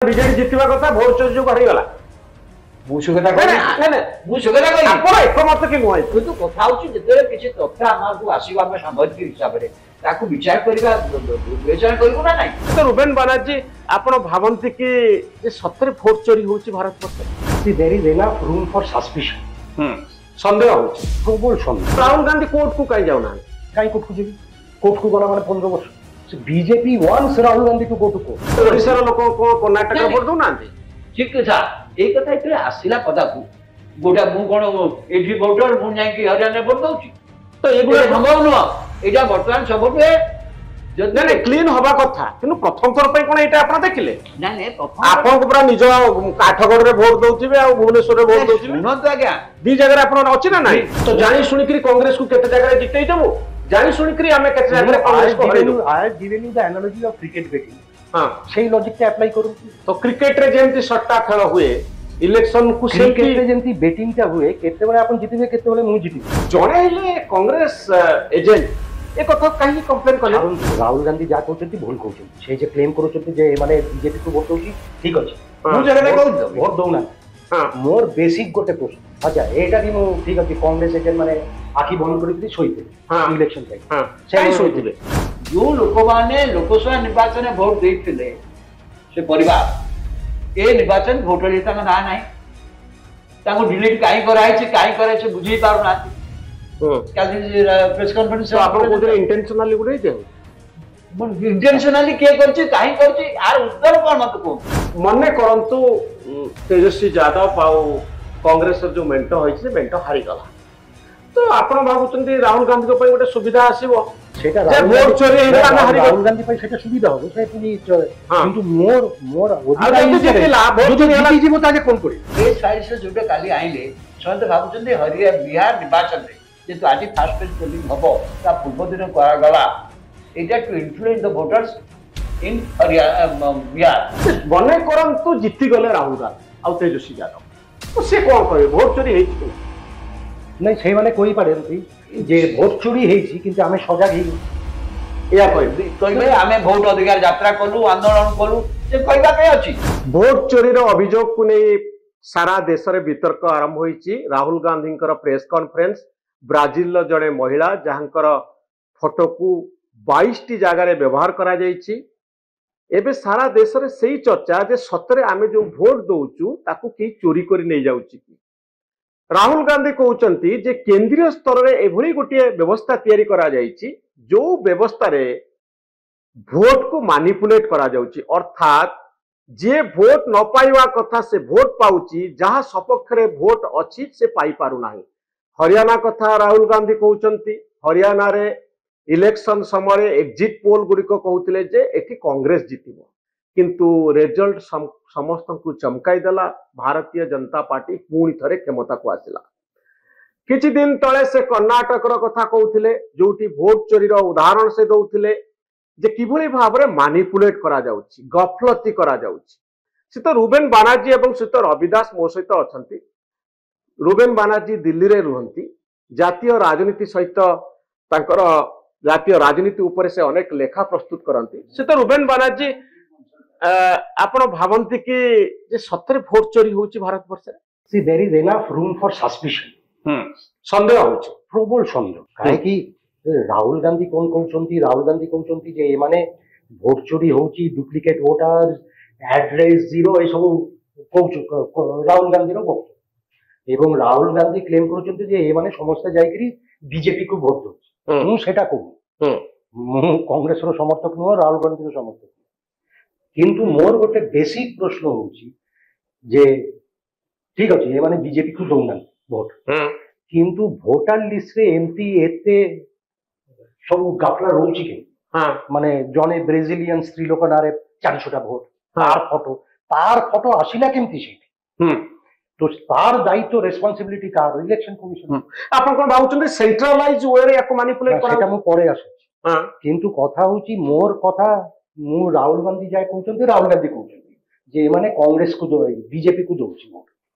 BJD ଜିତିବା କଥା vote ଚୋରି ଯୋଗୁଁ ହାରିଗଲା। ମୁଁ ସେ କଥା କହିନି ମୁଁ ସେ କଥା କହିନି ଆପଣ ଏକମତ କି ନୁହେଁ? କିନ୍ତୁ କଥା ହଉଛି ଯେତେବେଳେ କିଛି ତଥ୍ୟ ଆମକୁ ଆସିବ ଆମେ ସାମ୍ବାଦିକ ହିସାବରେ ତାକୁ ବିଚାର କରିବା ବିବେଚନା କରିବୁ ନା ନାଇଁ। ରୁବେନ ବାନାର୍ଜୀ ଆପଣ ଭାବନ୍ତି କି ଯେ ସତରେ ଭୋଟ ଚୋରି ହଉଛି ଭାରତ ବର୍ଷରେ? there is enough room for suspicion. ସନ୍ଦେହ ହଉଛି প্রবল সন্দেহ। রাহুল গান্ধী কোর্টକୁ কাই যাଉନାହାନ୍ତି? কাই কোর্টକୁ ଯିବି? কোর্টକୁ ଗଲା ମାନେ 15 ବର୍ଷ। BJP wants Rahul Gandhi to go to court. ଓଡ଼ିଶାର ଲୋକ କଣ କର୍ଣ୍ଣାଟକ ଭୋଟ ଦଉନାହାନ୍ତି? ଠିକ କଥା ଏଇ କଥା ଯେତେବେଳେ ଆସିଲା ପଦାକୁ ଗୋଟା ମୁଁ କଣ ଏଠି ଭୋଟର ମୁଁ ଯାଇକି ହରିୟାଣାରେ ଭୋଟ ଦଉଛି ତ ଏଗୁଡ଼ା ସମ୍ଭବ ନୁହଁ। ଏଇଟା ବର୍ତ୍ତମାନ ସବୁଠୁ ନାଇଁ କ୍ଲିନ ହବା କଥା କିନ୍ତୁ ପ୍ରଥମ ଥର ପାଇଁ କଣ ଏଇଟା ଆପଣ ଦେଖିଲେ? ନାଇଁ ଆପଣଙ୍କୁ ପୁରା ନିଜ କାଠଗଡରେ ଭୋଟ ଦଉଥିବେ ଆଉ ଭୁବନେଶ୍ୱରରେ ଭୋଟ ଦଉଥିବେ। ଶୁଣନ୍ତୁ ଆଜ୍ଞା ଦି ଜାଗାରେ ଆପଣ ଅଛି ନା ନାଇଁ? ତ ଜାଣି ଶୁଣିକିରି କଂଗ୍ରେସକୁ କେତେ ଜାଗାରେ ଜିତେଇ ଦେବୁ, ଜାଣି ଶୁଣିକିରି ଆମେ କେତେ ଜାଗାରେ କଂଗ୍ରେସକୁ ହରେଇ ଦେବୁ। I have given you the analogy of cricket betting. ହଁ সেই লজিকটা আপ্লাই করুন। ତ କ୍ରିକେଟରେ ଯେମିତି ସଟ୍ଟା ଖେଳ ହୁଏ ଇଲେକ୍ସନକୁ ସେମିତି ক্রিকেটରେ ଯେମିତି ବେଟିଂଟା ହୁଏ କେତେବେଳେ ଆପଣ ଜିତିବେ କେତେବେଳେ ମୁଁ ଜିତିବି। ଜଣେ ହେଲେ କଂଗ୍ରେସ ଏଜେଣ୍ଟ ଏ କଥା କାହିଁକି କମ୍ପ୍ଲେନ କଲେ? ରାହୁଲ ଗାନ୍ଧୀ ଯାହା କହୁଛନ୍ତି ଭୁଲ କହୁଛନ୍ତି। ସେ ଯେ କ୍ଲେମ କରୁଛନ୍ତି ଯେ ମାନେ ବିଜେପିକୁ ଭୋଟ ଦଉଛି ଠିକ ଅଛି। ମୁଁ ଜାଗାରେ ଭୋଟ ଦଉନାହାନ୍ତି। ମୋର ବେସିକ ଗୋଟେ ପ୍ରଶ୍ନ ଆଚ୍ଛା ଏଇଟା ବି ମୁଁ ଠିକ ଅଛି କଂଗ୍ରେସ ଏଜେଣ୍ଟ ମାନେ ଆଖି ବନ୍ଦ କରିକି ଶୋଇଥିଲେ ଇଲେକ୍ସନ ପାଇଁ କାହିଁ ଶୋଇଥିଲେ? ଯୋଉ ଲୋକମାନେ ଲୋକସଭା ନିର୍ବାଚନରେ ଭୋଟ ଦେଇଥିଲେ ସେ ପରିବାର ଏ ନିର୍ବାଚନ ଭୋଟର ତାଙ୍କ ନାଁ ନାହିଁ ତାଙ୍କୁ ଡିଲିଟ କାହିଁ କରାହେଇଛି କାହିଁ କରାହେଇଛି ବୁଝେଇ ପାରୁନାହାନ୍ତି। କାଲି ପ୍ରେସ କନଫରେନ୍ସ ଆପଣ କହୁଥିଲେ ଇଣ୍ଟେନସନାଲି ଗୋଟେ ହେଇଯାଉ ଇଣ୍ଟେନସନାଲି କିଏ କରିଛି କାହିଁ କରିଛି ଆର ଉତ୍ତର କଣ ମତେ କୁହନ୍ତୁ। ମନେ କରନ୍ତୁ ତେଜସ୍ୱୀ ଯାଦବ ଆଉ କଂଗ୍ରେସର ଯୋଉ ମେଣ୍ଟ ହୋଇଛି ସେ ମେଣ୍ଟ ହାରିଗଲା ତ ଆପଣ ଭାବୁଛନ୍ତି ରାହୁଲ ଗାନ୍ଧୀଙ୍କ ପାଇଁ ଗୋଟେ ସୁବିଧା ଆସିବ সেটা ভোট চোরি হয়ে গেলে আমি হারিয়ে রাহুল গান্ধী পাই সেটা সুবিধা হবে সে তুমি কিন্তু মোর মোর জীবন তাকে কোন করে এই সাইডে ଯୋଉଟା କାଲି ଆଇଲେ ସମସ୍ତେ ଭାବୁଛନ୍ତି ହରିଆ ବିହାର ନିର୍ବାଚନରେ ଯେହେତୁ ଆଜି ଫାଷ୍ଟ ଫେଜ୍ ପୋଲିଂ ହବ ତା ପୂର୍ବ ଦିନ କରାଗଲା ଏଇଟା to influence the voters in Bihar. ମନେ କରନ୍ତୁ ଜିତିଗଲେ ରାହୁଲ ଗାନ୍ଧୀ ଆଉ ତେଜସ୍ୱୀ ଯାଦବ ତ ସେ କଣ କହିବେ ଭୋଟ ଚୋରି ହେଇଛି? ନାଇଁ ସେଇମାନେ କହିପାରନ୍ତି ଯେ ଭୋଟ ଚୋରି ହେଇଛି କିନ୍ତୁ ଆମେ ସଜାଗ ହେଇନୁ ଏହା କହିବେ ଆମେ ଭୋଟ ଅଧିକାର ଯାତ୍ରା କଲୁ ଆନ୍ଦୋଳନ କଲୁ ସେ କହିବା ପାଇଁ ଅଛି। ଭୋଟ ଚୋରିର ଅଭିଯୋଗକୁ ନେଇ ସାରା ଦେଶରେ ବିତର୍କ ଆରମ୍ଭ ହୋଇଛି। ରାହୁଲ ଗାନ୍ଧୀଙ୍କର ପ୍ରେସ କନଫରେନ୍ସ ବ୍ରାଜିଲର ଜଣେ ମହିଳା ଯାହାଙ୍କର ଫଟୋକୁ 22ଟି ଜାଗାରେ ବ୍ୟବହାର କରାଯାଇଛି। ଏବେ ସାରା ଦେଶରେ ସେଇ ଚର୍ଚ୍ଚା ଯେ ସତରେ ଆମେ ଯୋଉ ଭୋଟ ଦଉଛୁ ତାକୁ କେହି ଚୋରି କରି ନେଇଯାଉଛି କି? ରାହୁଲ ଗାନ୍ଧୀ କହୁଛନ୍ତି ଯେ କେନ୍ଦ୍ରୀୟ ସ୍ତରରେ ଏଭଳି ଗୋଟିଏ ବ୍ୟବସ୍ଥା ତିଆରି କରାଯାଇଛି ଯୋଉ ବ୍ୟବସ୍ଥାରେ ଭୋଟକୁ ମାନିପୁଲେଟ କରାଯାଉଛି ଅର୍ଥାତ୍ ଯିଏ ଭୋଟ ନ ପାଇବା କଥା ସେ ଭୋଟ ପାଉଛି ଯାହା ସପକ୍ଷରେ ଭୋଟ ଅଛି ସେ ପାଇପାରୁନାହିଁ। ହରିୟାଣା କଥା ରାହୁଲ ଗାନ୍ଧୀ କହୁଛନ୍ତି ହରିୟାଣାରେ ଇଲେକ୍ସନ ସମୟରେ ଏକ୍ଜିଟ୍ ପୋଲ ଗୁଡ଼ିକ କହୁଥିଲେ ଯେ ଏଠି କଂଗ୍ରେସ ଜିତିବ କିନ୍ତୁ ରେଜଲ୍ଟ ସମସ୍ତଙ୍କୁ ଚମକାଇ ଦେଲା। ଭାରତୀୟ ଜନତା ପାର୍ଟି ପୁଣି ଥରେ କ୍ଷମତାକୁ ଆସିଲା। କିଛି ଦିନ ତଳେ ସେ କର୍ଣ୍ଣାଟକର କଥା କହୁଥିଲେ ଯୋଉଠି ଭୋଟ ଚୋରିର ଉଦାହରଣ ସେ ଦଉଥିଲେ ଯେ କିଭଳି ଭାବରେ ମାନିପୁଲେଟ କରାଯାଉଛି ଗଫଲତି କରାଯାଉଛି। ସେ ତ ରୁବେନ ବାନାର୍ଜୀ ଏବଂ ସେ ତ ରବି ଦାସ ମୋ ସହିତ ଅଛନ୍ତି। ରୁବେନ ବାନାର୍ଜୀ ଦିଲ୍ଲୀରେ ରୁହନ୍ତି ଜାତୀୟ ରାଜନୀତି ସହିତ ତାଙ୍କର ଜାତୀୟ ରାଜନୀତି ଉପରେ ସେ ଅନେକ ଲେଖା ପ୍ରସ୍ତୁତ କରନ୍ତି। ସେ ତ ରୁବେନ ବାନାର୍ଜୀ ଆପଣ ଭାବନ୍ତି କି ଯେ ସତରେ ଭୋଟ ଚୋରି ହଉଛି ଭାରତ ବର୍ଷରେ? See, there is enough room for suspicion. ସନ୍ଦେହ ହଉଛି ପ୍ରବଳ ସନ୍ଦେହ କାହିଁକି ରାହୁଲ ଗାନ୍ଧୀ କଣ କହୁଛନ୍ତି ରାହୁଲ ଗାନ୍ଧୀ କହୁଛନ୍ତି ଯେ ଏମାନେ ଭୋଟ ଚୋରି ହଉଛି ଡୁପ୍ଲିକେଟ ଭୋଟର ଆଡ୍ରେସ ଜିରୋ ଏସବୁ କହୁଛୁ ରାହୁଲ ଗାନ୍ଧୀର କହୁଛୁ ଏବଂ ରାହୁଲ ଗାନ୍ଧୀ କ୍ଲେମ କରୁଛନ୍ତି ଯେ ଏମାନେ ସମସ୍ତେ ଯାଇକିରି ବିଜେପି କୁ ଭୋଟ ଦଉଛି। ମୁଁ ସେଟା କହୁନି ମୁଁ କଂଗ୍ରେସର ସମର୍ଥକ ନୁହଁ ରାହୁଲ ଗାନ୍ଧୀର ସମର୍ଥକ କିନ୍ତୁ ମୋର ଗୋଟେ ବେସିକ ପ୍ରଶ୍ନ ହଉଛି ଯେ ଠିକ ଅଛି ଏମାନେ ବିଜେପି କୁ ଦଉନାହାନ୍ତି ଭୋଟ କିନ୍ତୁ ଭୋଟର ଲିଷ୍ଟରେ ଏମିତି ଏତେ ସବୁ ଗାଫଲା ରହୁଛି କି ମାନେ ଜଣେ ବ୍ରାଜିଲିଆନ ସ୍ତ୍ରୀ ଲୋକ ନାଁରେ 400ଟା ଭୋଟ ତାର ଫଟୋ ଆସିଲା କେମିତି ସେଇଠି ତ ତାର ଦାୟିତ୍ୱ ରେସପନ୍ସିବିଲିଟି କାହାର ଇଲେକ୍ସନ କମିଶନ। ଆପଣ କଣ ଭାବୁଛନ୍ତି ସେଣ୍ଟ୍ରାଲାଇଜ ୱେରେ ୟାକୁ ମାନିପୁଲେଟ କରା? ସେଟା ମୁଁ ପରେ ଆସୁଛି କିନ୍ତୁ କଥା ହଉଛି ମୋର କଥା ମୁଁ ରାହୁଲ ଗାନ୍ଧୀ ଯାହା କହୁଛନ୍ତି ରାହୁଲ ଗାନ୍ଧୀ କହୁଛନ୍ତି ଯେ ଏମାନେ କଂଗ୍ରେସକୁ ବିଜେପି କୁ ଦଉଛି ଭୋଟ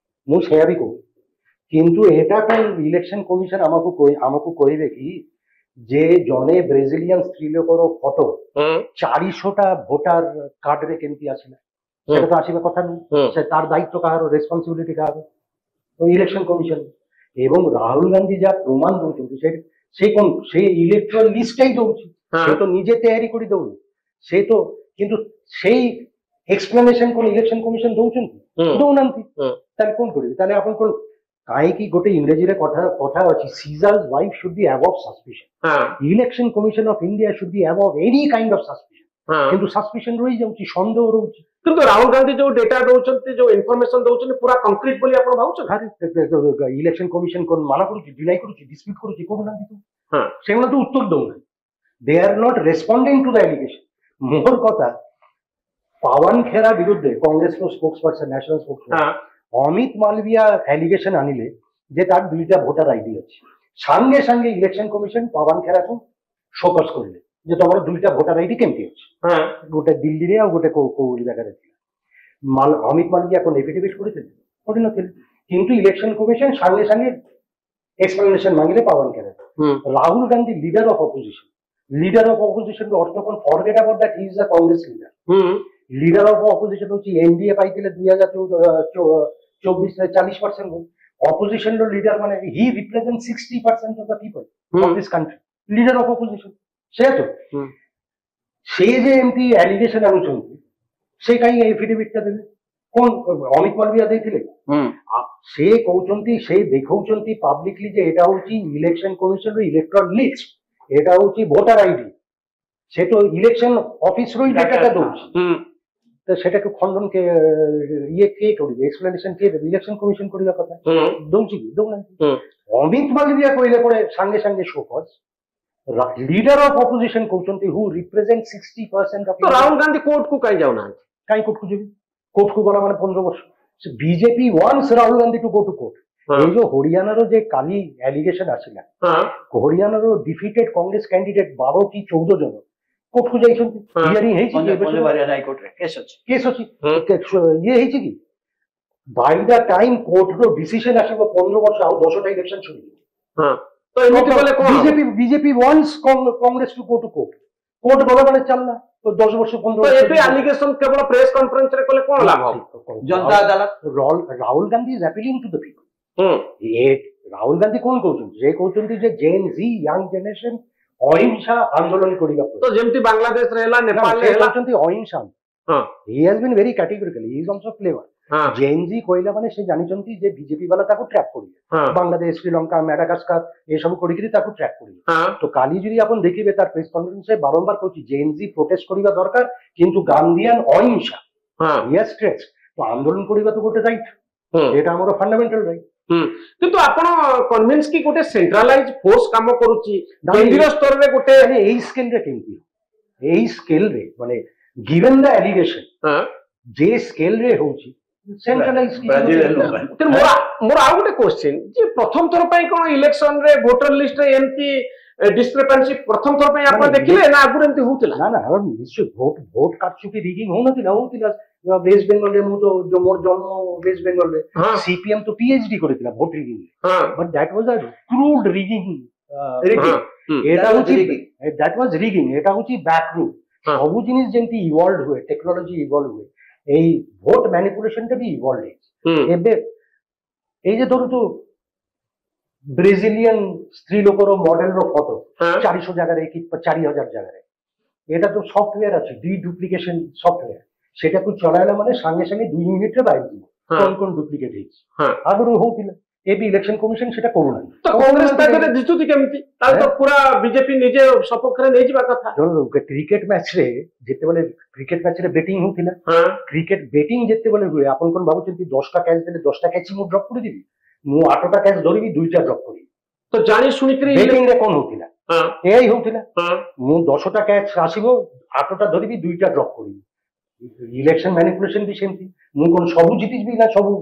ମୁଁ ସେୟା ବି କହୁଛି କିନ୍ତୁ ଏଟା ପାଇଁ ଇଲେକ୍ସନ କମିଶନ ଆମକୁ କହିବେ କି ଯେ ଜଣେ ବ୍ରାଜିଲିଆନ ସ୍ତ୍ରୀ ଲୋକର ଫଟୋ 400ଟା ଭୋଟର କାର୍ଡରେ କେମିତି ଆସିଲା সেটা তো আসিবার কথা নয়। সে তার দায়িত্ব কাহার, রেসপন্সিবিলিটি কাহার, তো ইলেকশন কমিশন। এবং রাহুল গান্ধী যা প্রমাণ দৌঁଛନ୍ତି সে কোন সে ইলেকট্রাল লিস্টটাই দৌঁছি, সে তো নিজে তৈরি করে দৌড়, সে তো কিন্তু সেই এক্সপ্লেনেশন কোন ইলেকশন কমিশন দৌঁଛନ୍ତି দৌনান্তি, তাহলে কোন করবে? তাহলে আপন কোন কাହିଁକି ଗୋଟେ ଇଂରେଜୀରେ କଥା ଅଛି, Caesar's wife should be above suspicion, election commission of India should be above any kind of suspicion, କିନ୍ତୁ ସସ୍ପିସନ ରହିଯାଉଛି, ସନ୍ଦେହ ରହୁଛି। କିନ୍ତୁ ରାହୁଲ ଗାନ୍ଧୀ ଯୋଉ ଡେଟା ଦଉଛନ୍ତି, ଯୋଉ ଇନଫର୍ମେସନ ଦଉଛନ୍ତି, ପୁରା କଂକ୍ରିଟ ବୋଲି ଆପଣ ଭାବୁଛନ୍ତି? ଇଲେକ୍ସନ କମିଶନ କଣ ମାନା କରୁଛି, ଡିନାଇ କରୁଛି, ଡିସ୍ପ୍ୟୁଟ କରୁଛି, କରୁନାହାନ୍ତି ତ? ସେମାନେ ତ ଉତ୍ତର ଦଉନାହାନ୍ତି, they are not responding to the allegation. ମୋର କଥା, ପାୱନ ଖେରା ବିରୁଦ୍ଧରେ କଂଗ୍ରେସର spokesperson, national spokesperson Amit Malviya allegation আনিলে যে তার 2টা ভোটার আইডি আছে, সঙ্গে সঙ্গে ইলেকশন কমিশন পাওয়ান খেরাকে শোকজ করলে যে তোমার 2টা ভোটার আইডি কেমতি আছে, গোটে দিল্লিরে আর গোটে কোউলি জায়গায় ছিল। অমিত মালভিয়া কোন এফিডেভিট করেছিল? করিনছিল, কিন্তু ইলেকশন কমিশন সঙ্গে সঙ্গে এক্সপ্লেনেশন মাগিলে Pawan Khera. Rahul Gandhi leader of opposition অর্থ কোন forget about that he is a Congress leader. Leader of opposition হচ্ছে এনডিএ পাইলে 2024 40% ভোট, অপোজিশন লিডার মানে he represent 60% of the people of this country, leader of opposition. সে তো সে যে এমতি আলিগেশন আনুଛନ୍ତି, সে কাই এফিডেভিটটা দেবে? কোন অমিত মালভিয়া ଦେଇଥିଲେ? সে কହୁଛନ୍ତି, সে দেখাଉଛନ୍ତି পাবলিকলি যে এটা হচ্ছে ইলেকশন কমিশন ইলেকট্রাল লিস্ট, এটা হচ্ছে ভোটার আইডি, সে তো ইলেকশন অফিসর ডেটাটা দଉଛି, তো সেটাকে খণ্ডন কে ইয়ে কে করবে, এক্সপ্লেনেশন কে দেবে? ইলেকশন কমিশন করিবা কথা দଉଛି কি দଉନାହାନ୍ତି। অমিত মালভিয়া কইলে পরে সঙ্গে সঙ্গে শোকজ, লিডার অফ অপোজিশন কହୁଛନ୍ତି হু রিপ্রেজেন্ট 60% অফ। তো রাহুল গান্ধী কোর্ট কু কাই যাଉନାହାନ୍ତି? কাই কোর্ট কু যাবে? কোর্ট কু গলা মানে 15 বর্ষ। BJP wants Rahul Gandhi to go to court. এই যে হরিয়ানার যে কালি অ্যালিগেশন আসিলা, হরিয়ানার ডিফিটেড কংগ্রেস ক্যান্ডিডেট 12 কি 14 জন কোর্টକୁ ଯାଇଛନ୍ତି, ହିୟରିଂ ହେଇଛି, କେସ୍ ଅଛି, ଇଏ ହେଇଛି କି? ବାଇ ଦ ଟାଇମ କୋର୍ଟର ଡିସିସନ ଆସିବ 15 ବର୍ଷ ଆଉ 10ଟା ଇଲେକ୍ସନ ଛିଡ଼ିଯିବ। ତ ଏମିତି କଲେ କଣ? BJP wants Congress to go to court, court ଗଲା ମାନେ ଚାଲିଲା 10 ବର୍ଷ 15 ବର୍ଷ। ଏବେ ଆଲିଗେସନ କେବଳ ପ୍ରେସ କନଫରେନ୍ସ ରେ କଲେ କଣ ଲାଭ ହବ? ଜନତା ଆଦାଲତ। Rahul Gandhi is appealing to the people. Rahul Gandhi କଣ କହୁଛନ୍ତି? ସେ କହୁଛନ୍ତି ଯେ ଜେନ୍ ଜି ୟଙ୍ଗ ଜେନେରେସନ ଅହିଂସା ଆନ୍ଦୋଳନ କରିବା। ତ ଯେମିତି ବାଂଲାଦେଶ ରେ ହେଲା, ନେପାଳ ରେ ହେଲା, ଅହିଂସା। He has been very categorical, he is also flavour. Gen Z କହିଲା ମାନେ ସେ ଜାଣିଛନ୍ତି ଯେ ବିଜେପି ବାଲା ତାକୁ ଟ୍ରାକ୍ କରିବେ, ବାଂଲାଦେଶ, ଶ୍ରୀଲଙ୍କା, ମାଡାଗାସ୍କାର ଏସବୁ କରିକିରି ତାକୁ ଟ୍ରାକ୍ କରିବେ। ତ କାଲି ଯଦି ଆପଣ ଦେଖିବେ ତାର ପ୍ରେସ କନଫରେନ୍ସରେ ବାରମ୍ବାର କହୁଛି ଜେନ୍ ଜି ପ୍ରୋଟେଷ୍ଟ କରିବା ଦରକାର, କିନ୍ତୁ ଗାନ୍ଧିଆନ ଅହିଂସା ଷ୍ଟ୍ରେଚ। ତ ଆନ୍ଦୋଳନ କରିବା ତ ଗୋଟେ ରାଇଟ୍, ଏଇଟା ଆମର ଫଣ୍ଡାମେଣ୍ଟାଲ ରାଇଟ୍। କିନ୍ତୁ ଆପଣ କନଭିନ୍ସ କି ଗୋଟେ ସେଣ୍ଟ୍ରାଲାଇଜ ଫୋର୍ସ କାମ କରୁଛି କେନ୍ଦ୍ରୀୟ ସ୍ତରରେ, ଗୋଟେ ଏଇ ସ୍କେଲରେ କେମିତି? ଏଇ ସ୍କେଲରେ ମାନେ ଗିଭେନ ଦ ଆଲିଗେସନ ଯେ ସ୍କେଲରେ ହଉଛି ସେଣ୍ଟ୍ରାଲାଇଜ। ମୋର ଆଉ ଗୋଟେ କ୍ୱେଶ୍ଚିନ୍, ଯେ ପ୍ରଥମ ଥର ପାଇଁ କଣ ଇଲେକ୍ସନ ରେ ଭୋଟର ଲିଷ୍ଟ ରେ ଏମିତି ଡିସ୍କ୍ରିପାନ୍ସି ପ୍ରଥମ ଥର ପାଇଁ ଆପଣ ଦେଖିଲେ, ନା ଆଗରୁ ଏମିତି ହଉଥିଲା? ନା ନିଶ୍ଚୟ ଭୋଟ କାରଚୁପି ରିଗିଂ ହଉନଥିଲା, ହଉଥିଲା। वेस्ट बेंगल में जो मोर जन्म वेस्ट बेंगल में सीपीएम तो पीएचडी করেছিল vote rigging, but that was a crude rigging. এটা হচ্ছে দ্যাট ওয়াজ রিগিং, এটা হচ্ছে ব্যাক রুট। সবু জিনিস যেমতি ইভলভ হুয়ে, টেকনোলজি ইভলভ হুয়ে, এই ভোট ম্যানিপুলেশনটা भी ইভলভ হয়েছে। ଏବେ এই যে ধরুন তো ব্রাজিলিয়ান স্ত্রী লোকর মডেলর ফটো 400 জায়গায় কি 4000 জায়গায়, এটা তো সফটওয়্যার আছে, ডিডুপ্লিকেশন সফটওয়্যার, সেটাକୁ ଚଲାଇଲା ମାନେ ସାଙ୍ଗେ ସାଙ୍ଗେ 2 ମିନିଟରେ ବାହାରିଯିବ কোন ডুপ্লিকেট ହେଇଛି। ଆଗରୁ ହଉଥିଲା, ଏବେ ଇଲେକ୍ସନ କମିଶନ ସେଟା କରୁନାହାନ୍ତି। ତ କଂଗ୍ରେସ ତାଦେହରେ ଜିତୁଛି କେମିତି? ତାହେଲେ ତ ପୁରା ବିଜେପି ନିଜେ ସପକ୍ଷରେ ନେଇଯିବା କଥା। କ୍ରିକେଟ ମ୍ୟାଚରେ ଯେତେବେଳେ କ୍ରିକେଟ ମ୍ୟାଚରେ ବେଟିଂ ହଉଥିଲା, କ୍ରିକେଟ ବେଟିଂ ଯେତେବେଳେ ହୁଏ, ଆପଣ କଣ ଭାବୁଛନ୍ତି 10ଟା କ୍ୟାଚ୍ ଦେଲେ 10ଟା କ୍ୟାଚ୍ ମୁଁ ଡ୍ରପ୍ କରିଦେବି? ମୁଁ 8ଟା କ୍ୟାଚ୍ ଧରିବି, 2ଟା ଡ୍ରପ୍ କରିବି। ତ ଜାଣି ଶୁଣିକିରି ବେଟିଂରେ କଣ ହଉଥିଲା? ଏଇ ହଉଥିଲା, ମୁଁ 10ଟା କ୍ୟାଚ୍ ଆସିବ, 8ଟା ଧରିବି, 2ଟା ଡ୍ରପ୍ କରିବି। ଇଲେକ୍ସନ ମ୍ୟାନିପୁଲେସନ ବି ସେମିତି। ମୁଁ କଣ ସବୁ ଜିତିଯିବି ନା ସବୁ